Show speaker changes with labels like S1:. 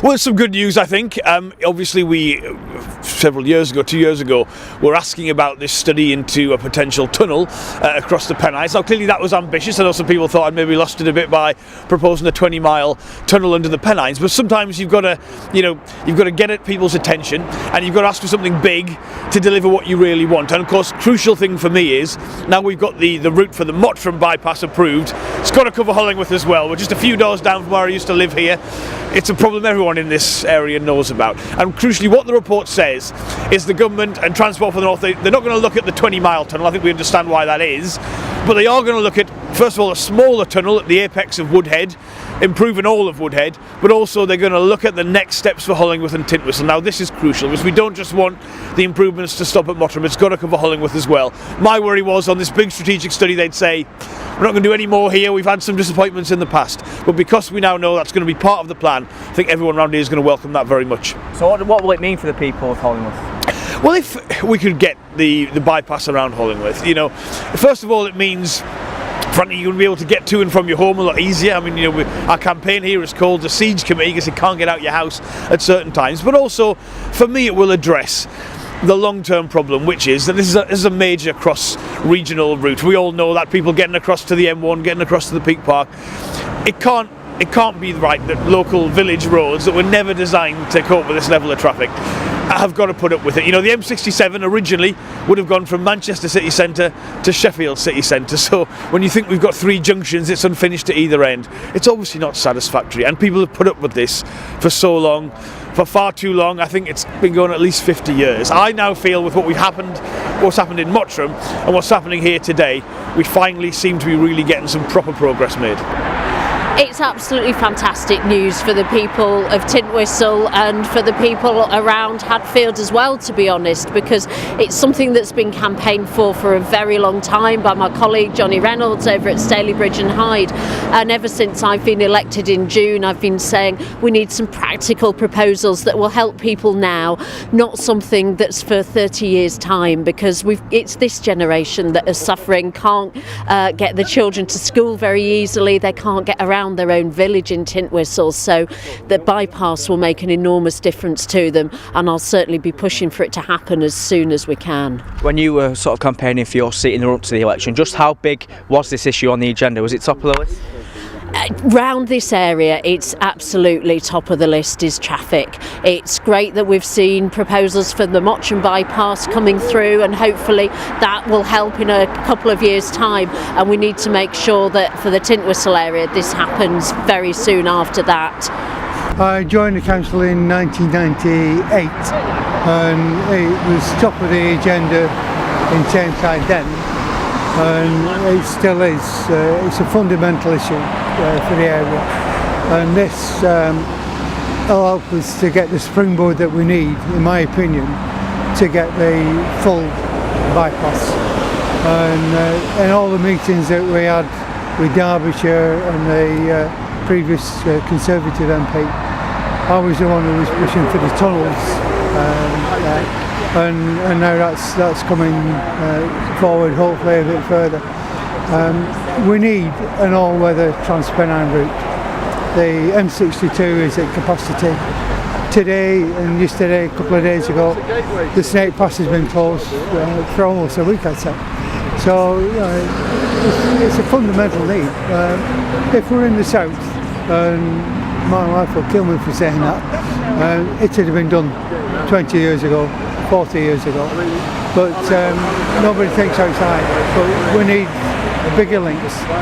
S1: Well, it's some good news, I think. Obviously, we, several years ago, 2 years ago, were asking about this study into a potential tunnel across the Pennines. Now, clearly that was ambitious. I know some people thought I'd maybe lost it a bit by proposing a 20-mile tunnel under the Pennines. But sometimes you've got to, you've got to get at people's attention, and you've got to ask for something big to deliver what you really want. And of course, crucial thing for me is now we've got the route for the Mottram bypass approved. It's got to cover Hollingworth as well. We're just a few doors down from where I used to live here. It's a problem everyone in this area knows about. And crucially, what the report says is the government and Transport for the North, they're not going to look at the 20-mile tunnel. I think we understand why that is. But they are going to look at, first of all, a smaller tunnel at the apex of Woodhead, improving all of Woodhead, but also they're going to look at the next steps for Hollingworth and Tintwistle. Now, this is crucial because we don't just want the improvements to stop at Mottram, it's got to cover Hollingworth as well. My worry was on this big strategic study they'd say, we're not going to do any more here, we've had some disappointments in the past. But because we now know that's going to be part of the plan, I think everyone around here is going to welcome that very much.
S2: So what will it mean for the people of Hollingworth?
S1: Well, if we could get the bypass around Hollingworth, first of all, it means frankly, you're going to be able to get to and from your home a lot easier. I mean, our campaign here is called the Siege Committee because you can't get out your house at certain times. But also, for me, it will address the long-term problem, which is that this is a major cross-regional route. We all know that people getting across to the M1, getting across to the Peak Park, it can't be right that local village roads that were never designed to cope with this level of traffic have got to put up with it. The M67 originally would have gone from Manchester city centre to Sheffield city centre, so when you think we've got 3 junctions, it's unfinished at either end. It's obviously not satisfactory, and people have put up with this for so long, for far too long. I think it's been going at least 50 years. I now feel with what's happened in Mottram and what's happening here today, we finally seem to be really getting some proper progress made.
S3: It's absolutely fantastic news for the people of Tintwistle and for the people around Hadfield as well, to be honest, because it's something that's been campaigned for a very long time by my colleague Johnny Reynolds over at Stalybridge and Hyde, and ever since I've been elected in June I've been saying we need some practical proposals that will help people now, not something that's for 30 years time, because it's this generation that is suffering, can't get the children to school very easily, they can't get around their own village in Tintwistle, so the bypass will make an enormous difference to them, and I'll certainly be pushing for it to happen as soon as we can.
S2: When you were sort of campaigning for your seat in the run-up to the election, just how big was this issue on the agenda? Was it top of the list?
S3: Round this area, it's absolutely top of the list is traffic. It's great that we've seen proposals for the Mottram bypass coming through, and hopefully that will help in a couple of years' time, and we need to make sure that for the Tintwistle area this happens very soon after that.
S4: I joined the council in 1998 and it was top of the agenda in Tameside then, and it still is. It's a fundamental issue for the area, and this will help us to get the springboard that we need, in my opinion, to get the full bypass. And all the meetings that we had with Derbyshire and the previous Conservative MP, I was the one who was pushing for the tunnels, and now that's coming forward, hopefully a bit further. We need an all-weather TransPennine route. The M62 is at capacity. Today and yesterday, a couple of days ago, the Snake Pass has been closed for almost a week, I'd say. So it's a fundamental need. If we're in the south, and my wife will kill me for saying that, it had been done 20 years ago, 40 years ago, but nobody thinks outside. But we need bigger links.